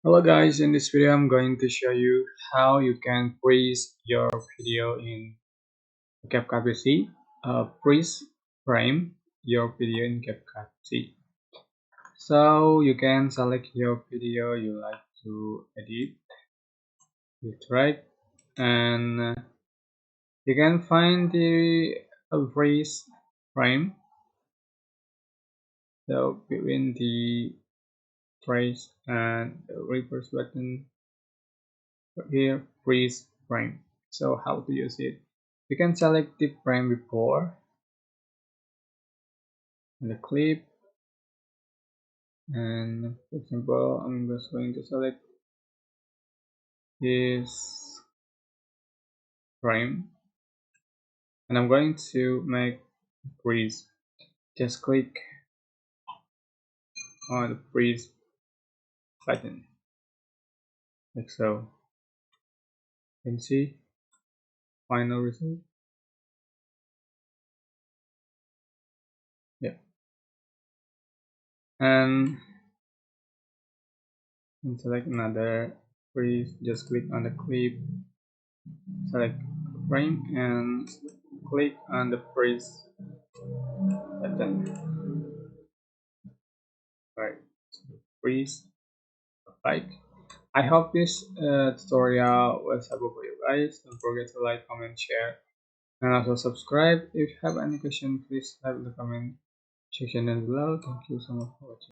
Hello guys, in this video I'm going to show you how you can freeze your video in CapCut PC. Freeze frame your video in CapCut PC. So you can select your video you like to edit, you drag, and you can find the freeze frame. So between the trace and the reverse button here, freeze frame. So how to use it? You can select the frame before in the clip, and for example I'm just going to select this frame and I'm going to make freeze. Just click on the freeze button like so. You can see final result. Yeah, and select another freeze. Just click on the clip, select frame, and click on the freeze button. Right, so freeze. Right. I hope this tutorial was helpful for you guys. Don't forget to like, comment, share, and also subscribe. If you have any question, please type in the comment section down below. Thank you so much for watching.